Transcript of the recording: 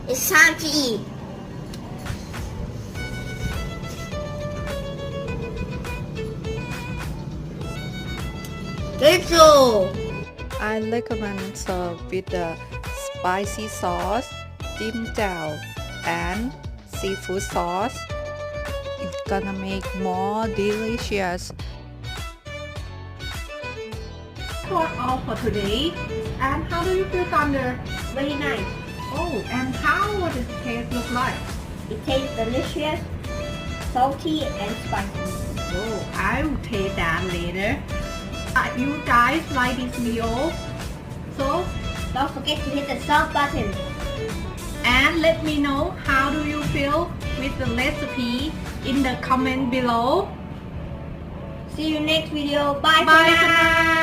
It's time to eat. Let's go. I recommend serve with the spicy sauce, dim jao, and seafood sauce. It's gonna make more delicious. That's all for today. And how do you feel, Thunder? Very nice. Oh, and how does it taste look like? It tastes delicious, salty, and spicy. Oh, I will taste that later. You guys like this video, so Don't forget to hit the sub button. and let me know how do you feel with the recipe in the comment below. See you next video. Bye, Bye for for now. now.